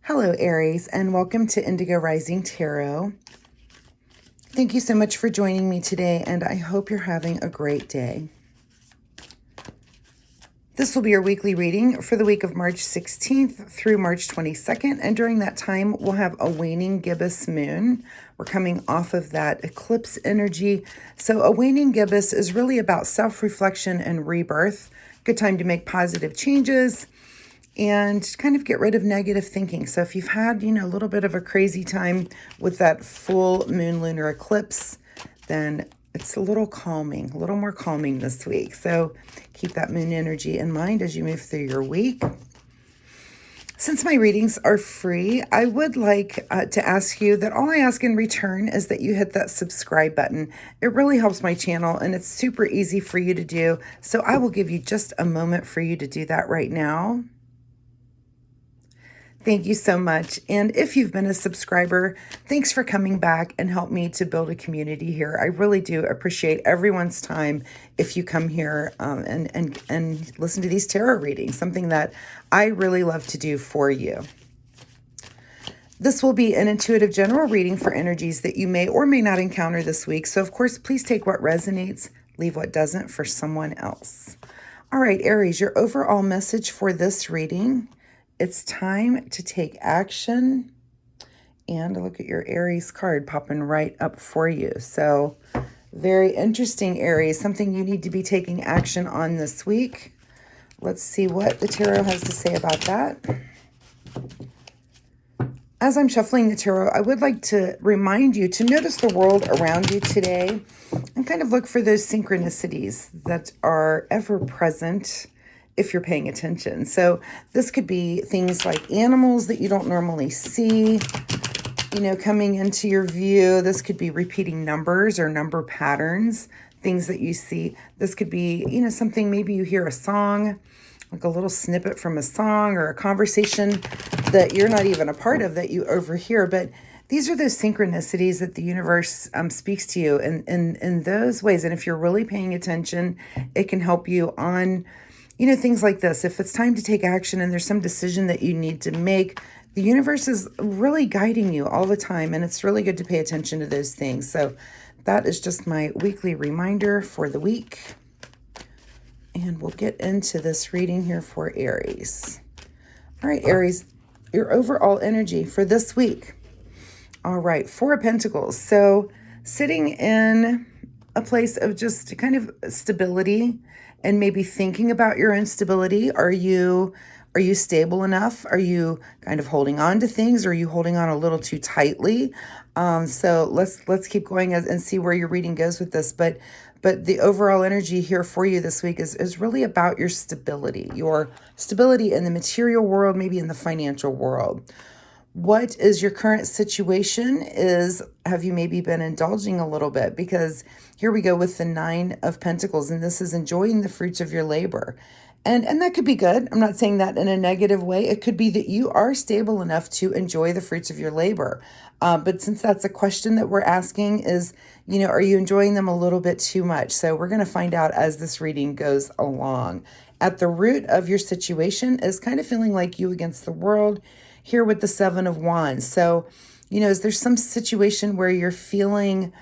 Hello, Aries, and welcome to Indigo Rising Tarot. Thank you so much for joining me today, and I hope you're having a great day. This will be your weekly reading for the week of March 16th through March 22nd, and during that time, we'll have a waning gibbous moon. We're coming off of that eclipse energy. So a waning gibbous is really about self-reflection and rebirth. Good time to make positive changes and kind of get rid of negative thinking. So if you've had, a little bit of a crazy time with that full moon lunar eclipse, then it's a little more calming this week. So keep that moon energy in mind as you move through your week. Since my readings are free, I would like to ask you that all I ask in return is that you hit that subscribe button. It really helps my channel and it's super easy for you to do. So I will give you just a moment for you to do that right now. Thank you so much. And if you've been a subscriber, thanks for coming back and help me to build a community here. I really do appreciate everyone's time if you come here and listen to these tarot readings, something that I really love to do for you. This will be an intuitive general reading for energies that you may or may not encounter this week. So of course, please take what resonates, leave what doesn't for someone else. All right, Aries, your overall message for this reading: it's time to take action. And look at your Aries card popping right up for you. So very interesting, Aries, something you need to be taking action on this week. Let's see what the tarot has to say about that. As I'm shuffling the tarot, I would like to remind you to notice the world around you today and kind of look for those synchronicities that are ever present if you're paying attention. So this could be things like animals that you don't normally see, coming into your view. This could be repeating numbers or number patterns, things that you see. This could be, something, maybe you hear a song, like a little snippet from a song or a conversation that you're not even a part of that you overhear. But these are those synchronicities that the universe speaks to you in those ways. And if you're really paying attention, it can help you on things like this. If it's time to take action and there's some decision that you need to make, the universe is really guiding you all the time, and it's really good to pay attention to those things. So that is just my weekly reminder for the week. And we'll get into this reading here for Aries. All right, Aries, your overall energy for this week. All right, Four of Pentacles. So sitting in a place of just kind of stability and maybe thinking about your own stability. Are you stable enough? Are you kind of holding on to things? Or are you holding on a little too tightly? So let's keep going and see where your reading goes with this. But the overall energy here for you this week is really about your stability in the material world, maybe in the financial world. What is your current situation? Have you maybe been indulging a little bit? Because here we go with the Nine of Pentacles, and this is enjoying the fruits of your labor. And that could be good. I'm not saying that in a negative way. It could be that you are stable enough to enjoy the fruits of your labor. But since that's a question that we're asking is, are you enjoying them a little bit too much? So we're going to find out as this reading goes along. At the root of your situation is kind of feeling like you against the world here with the Seven of Wands. So, is there some situation where you're feeling,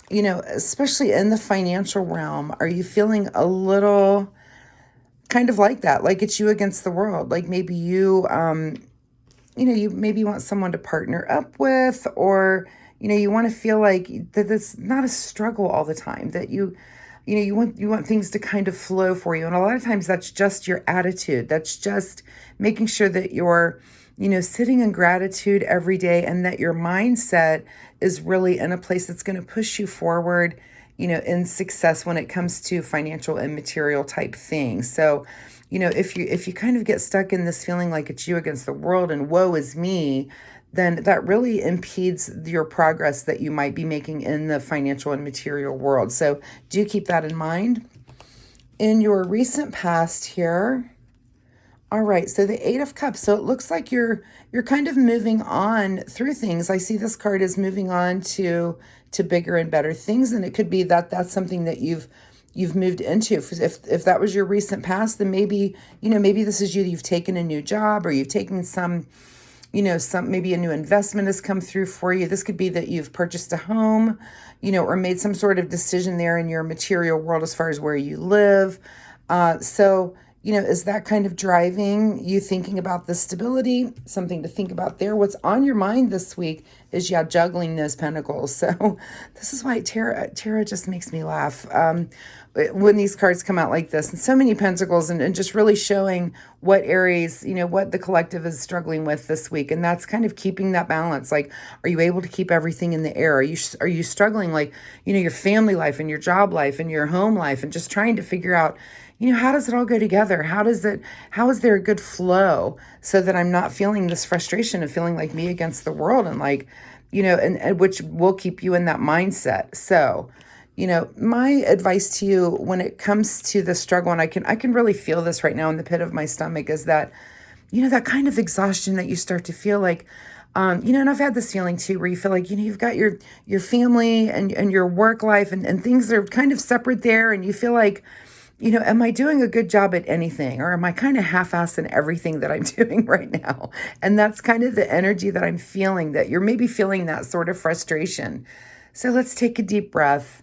especially in the financial realm, are you feeling a little kind of like that, like it's you against the world? Like maybe you maybe want someone to partner up with, or, you want to feel like that it's not a struggle all the time, that you want things to kind of flow for you. And a lot of times that's just your attitude. That's just making sure that you're, sitting in gratitude every day, and that your mindset is really in a place that's going to push you forward, in success when it comes to financial and material type things. So, if you kind of get stuck in this feeling like it's you against the world and woe is me, then that really impedes your progress that you might be making in the financial and material world. So do keep that in mind. In your recent past here, all right, so the Eight of Cups. So it looks like you're kind of moving on through things. I see this card is moving on to bigger and better things, and it could be that that's something that you've moved into. If that was your recent past, then maybe this is you. You've taken a new job, or you've taken some maybe a new investment has come through for you. This could be that you've purchased a home, or made some sort of decision there in your material world as far as where you live. So, is that kind of driving you thinking about the stability? Something to think about there. What's on your mind this week is, juggling those pentacles. So this is why tarot just makes me laugh. When these cards come out like this, and so many pentacles, and just really showing what Aries, what the collective is struggling with this week. And that's kind of keeping that balance. Like, are you able to keep everything in the air? Are you struggling, like, your family life and your job life and your home life, and just trying to figure out, how does it all go together? How is there a good flow so that I'm not feeling this frustration of feeling like me against the world, and like, and which will keep you in that mindset. So, my advice to you when it comes to the struggle, and I can really feel this right now in the pit of my stomach, is that, that kind of exhaustion that you start to feel like, and I've had this feeling too, where you feel like, you've got your family and your work life, and things are kind of separate there. And you feel like, am I doing a good job at anything? Or am I kind of half-assed in everything that I'm doing right now? And that's kind of the energy that I'm feeling, that you're maybe feeling that sort of frustration. So let's take a deep breath.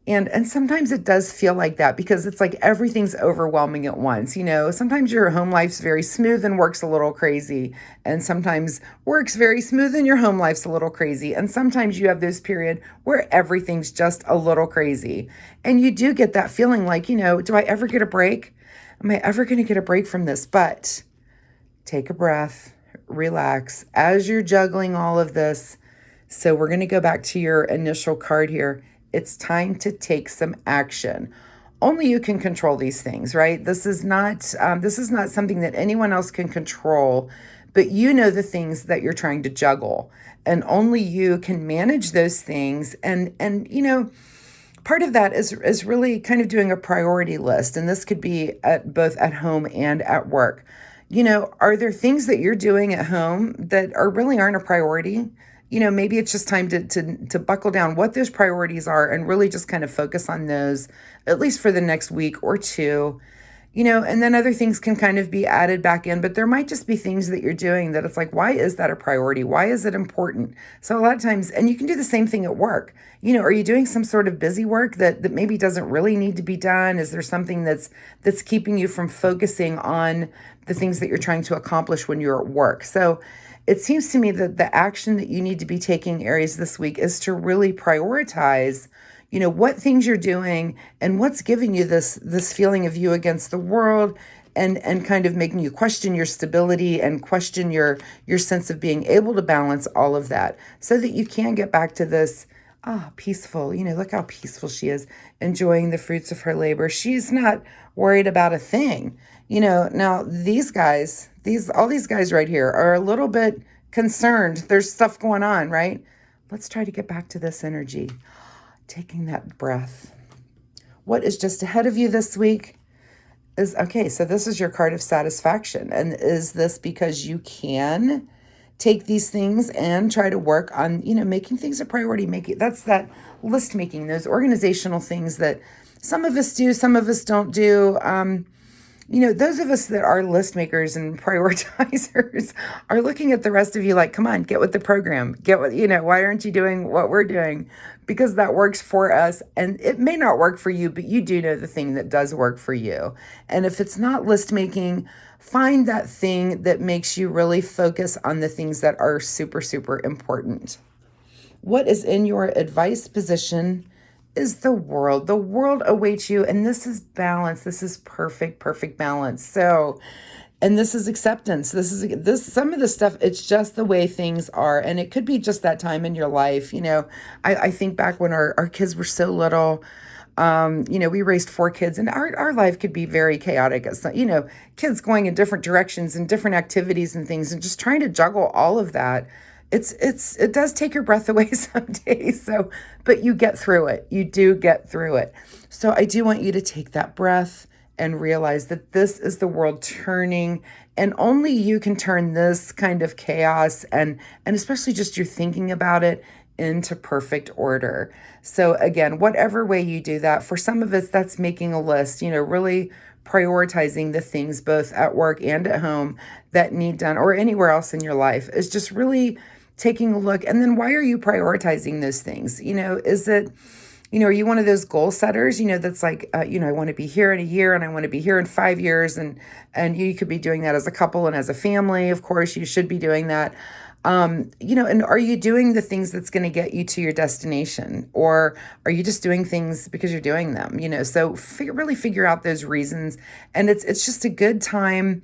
And sometimes it does feel like that, because it's like everything's overwhelming at once. Sometimes your home life's very smooth and work's a little crazy. And sometimes work's very smooth and your home life's a little crazy. And sometimes you have this period where everything's just a little crazy. And you do get that feeling like, do I ever get a break? Am I ever going to get a break from this? But take a breath, relax as you're juggling all of this. So we're going to go back to your initial card here. It's time to take some action. Only you can control these things, right? This is not something that anyone else can control, but the things that you're trying to juggle, and only you can manage those things. And part of that is really kind of doing a priority list, and this could be both at home and at work. Are there things that you're doing at home that really aren't a priority? Maybe it's just time to buckle down what those priorities are, and really just kind of focus on those, at least for the next week or two, and then other things can kind of be added back in. But there might just be things that you're doing that it's like, why is that a priority? Why is it important? So a lot of times, and you can do the same thing at work. Are you doing some sort of busy work that maybe doesn't really need to be done? Is there something that's keeping you from focusing on the things that you're trying to accomplish when you're at work? So it seems to me that the action that you need to be taking, Aries, this week is to really prioritize, what things you're doing and what's giving you this feeling of you against the world, and kind of making you question your stability and question your sense of being able to balance all of that, so that you can get back to this peaceful, look how peaceful she is, enjoying the fruits of her labor. She's not worried about a thing. Now all these guys right here are a little bit concerned. There's stuff going on, right? Let's try to get back to this energy. Taking that breath. What is just ahead of you this week is, okay, so this is your card of satisfaction. And is this because you can take these things and try to work on, making things a priority? That's that list making, those organizational things that some of us do, some of us don't do. Those of us that are list makers and prioritizers are looking at the rest of you like, come on, get with the program. Why aren't you doing what we're doing? Because that works for us. And it may not work for you, but you do know the thing that does work for you. And if it's not list making, find that thing that makes you really focus on the things that are super, super important. What is in your advice position is the world. The world awaits you, and this is balance. This is perfect balance. So, and this is acceptance. Some of the stuff, it's just the way things are. And it could be just that time in your life. I think back when our kids were so little, we raised 4 kids, and our life could be very chaotic. It's kids going in different directions and different activities and things, and just trying to juggle all of that. It does take your breath away some days. So, but you get through it. You do get through it. So I do want you to take that breath and realize that this is the world turning, and only you can turn this kind of chaos and especially just your thinking about it into perfect order. So again, whatever way you do that, for some of us, that's making a list, really prioritizing the things both at work and at home that need done, or anywhere else in your life, is just really taking a look. And then why are you prioritizing those things? Is it, are you one of those goal setters, that's like, I want to be here in a year and I want to be here in 5 years. And you could be doing that as a couple and as a family. Of course, you should be doing that. And are you doing the things that's going to get you to your destination, or are you just doing things because you're doing them? So really figure out those reasons. And it's just a good time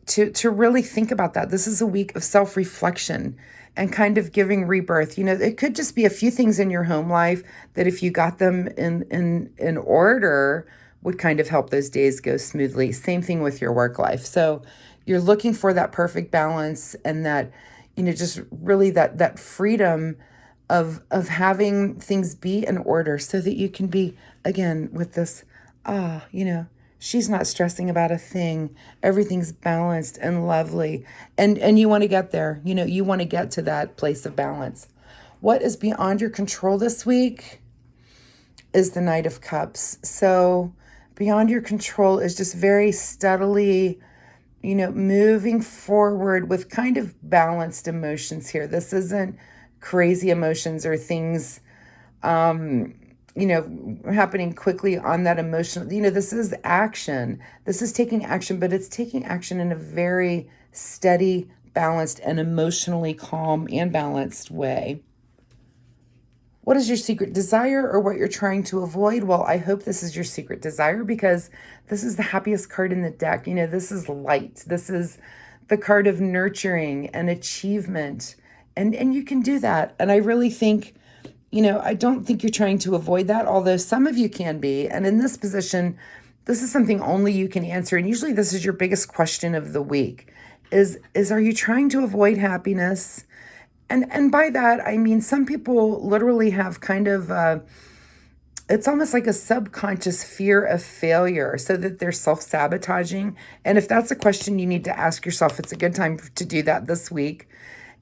to really think about that. This is a week of self-reflection and kind of giving rebirth. It could just be a few things in your home life that if you got them in order would kind of help those days go smoothly. Same thing with your work life. So you're looking for that perfect balance, and that, just really that freedom of having things be in order so that you can be, again, with this, she's not stressing about a thing. Everything's balanced and lovely. And you want to get there. You want to get to that place of balance. What is beyond your control this week is the Knight of Cups. So beyond your control is just very steadily, moving forward with kind of balanced emotions here. This isn't crazy emotions or things, happening quickly on that emotional, this is action. This is taking action, but it's taking action in a very steady, balanced, and emotionally calm and balanced way. What is your secret desire, or what you're trying to avoid? Well, I hope this is your secret desire, because this is the happiest card in the deck. This is light. This is the card of nurturing and achievement. And you can do that. And I really think, I don't think you're trying to avoid that, although some of you can be. And in this position, this is something only you can answer. And usually this is your biggest question of the week is are you trying to avoid happiness? And by that, I mean, some people literally have kind of, it's almost like a subconscious fear of failure, so that they're self-sabotaging. And if that's a question you need to ask yourself, it's a good time to do that this week,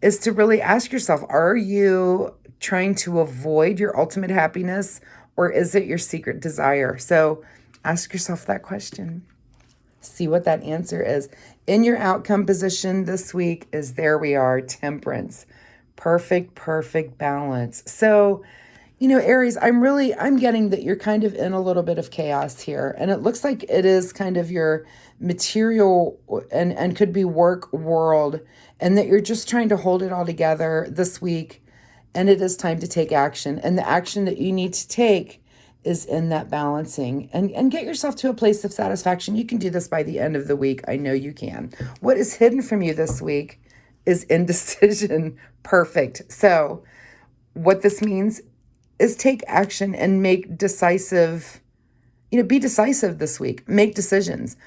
is to really ask yourself, are you trying to avoid your ultimate happiness, or is it your secret desire? So ask yourself that question. See what that answer is. In your outcome position this week is, there we are, Temperance. Perfect balance. So, Aries, I'm getting that you're kind of in a little bit of chaos here. And it looks like it is kind of your material and could be work world, and that you're just trying to hold it all together this week. And it is time to take action. And the action that you need to take is in that balancing, and get yourself to a place of satisfaction. You can do this by the end of the week. I know you can. What is hidden from you this week is indecision. Perfect. So what this means is take action and make decisive, be decisive this week. Make decisions.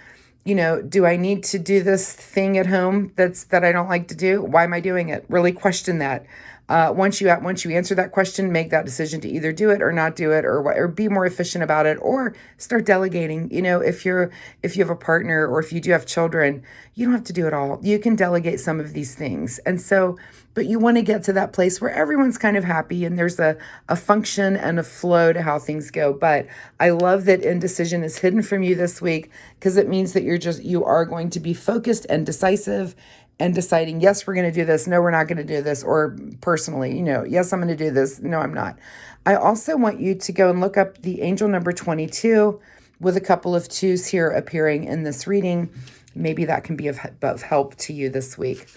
Do I need to do this thing at home that I don't like to do? Why am I doing it? Really question that. Once you answer that question, make that decision to either do it or not do it, or be more efficient about it, or start delegating. If you have a partner, or if you do have children, you don't have to do it all. You can delegate some of these things. And so, but you want to get to that place where everyone's kind of happy and there's a function and a flow to how things go. But I love that indecision is hidden from you this week, because it means that you are going to be focused and decisive, and deciding, yes, we're going to do this. No, we're not going to do this. Or personally, yes, I'm going to do this. No, I'm not. I also want you to go and look up the angel number 22 with a couple of twos here appearing in this reading. Maybe that can be of help to you this week.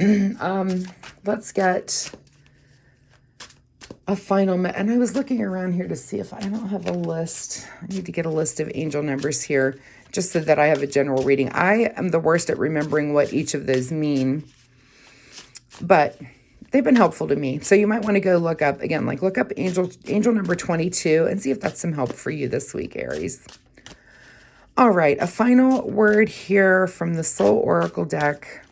Let's get a final, and I was looking around here to see if I don't have a list. I need to get a list of angel numbers here, just so that I have a general reading. I am the worst at remembering what each of those mean, but they've been helpful to me. So you might want to go look up, again, look up angel number 22 and see if that's some help for you this week, Aries. All right, a final word here from the Soul Oracle deck.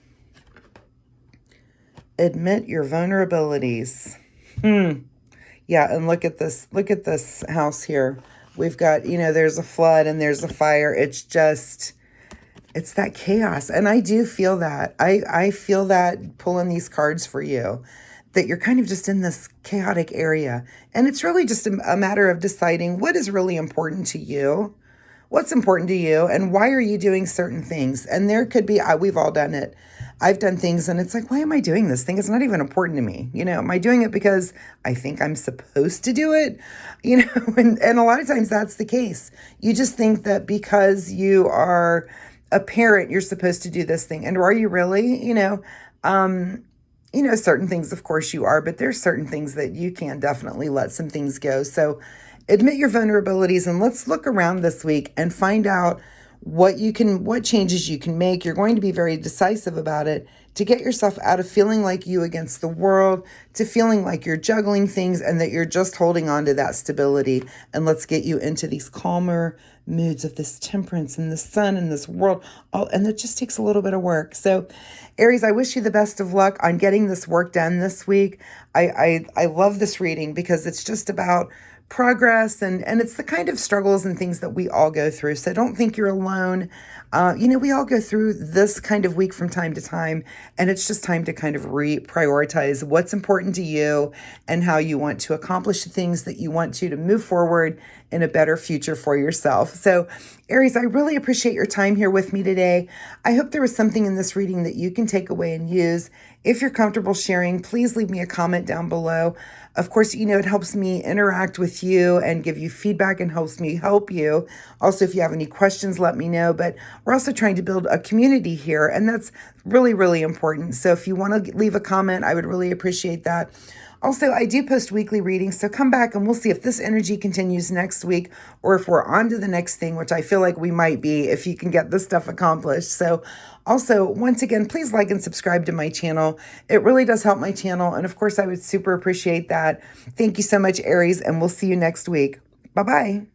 Admit your vulnerabilities. Yeah, and look at this house here. We've got, there's a flood and there's a fire. It's that chaos. And I do feel that. I feel that pulling these cards for you, that you're kind of just in this chaotic area. And it's really just a matter of deciding what is really important to you, what's important to you and why are you doing certain things. And there could be, we've all done it. I've done things and it's like, why am I doing this thing? It's not even important to me. Am I doing it because I think I'm supposed to do it? And a lot of times that's the case. You just think that because you are a parent, you're supposed to do this thing. And are you really? Certain things, of course, you are, but there's certain things that you can definitely let some things go. So admit your vulnerabilities and let's look around this week and find out what changes you can make. You're going to be very decisive about it to get yourself out of feeling like you against the world to feeling like you're juggling things and that you're just holding on to that stability. And let's get you into these calmer moods of this temperance and the sun and this world. And it just takes a little bit of work. So Aries, I wish you the best of luck on getting this work done this week. I love this reading because it's just about progress and it's the kind of struggles and things that we all go through. So don't think you're alone. We all go through this kind of week from time to time, and it's just time to kind of reprioritize what's important to you and how you want to accomplish the things that you want to move forward in a better future for yourself. So Aries, I really appreciate your time here with me today. I hope there was something in this reading that you can take away and use. If you're comfortable sharing, please leave me a comment down below. Of course, it helps me interact with you and give you feedback and helps me help you. Also, if you have any questions, let me know. But we're also trying to build a community here, and that's really, really important. So if you want to leave a comment, I would really appreciate that. Also, I do post weekly readings, so come back and we'll see if this energy continues next week or if we're on to the next thing, which I feel like we might be if you can get this stuff accomplished. So also, once again, please like and subscribe to my channel. It really does help my channel. And of course, I would super appreciate that. Thank you so much, Aries, and we'll see you next week. Bye-bye.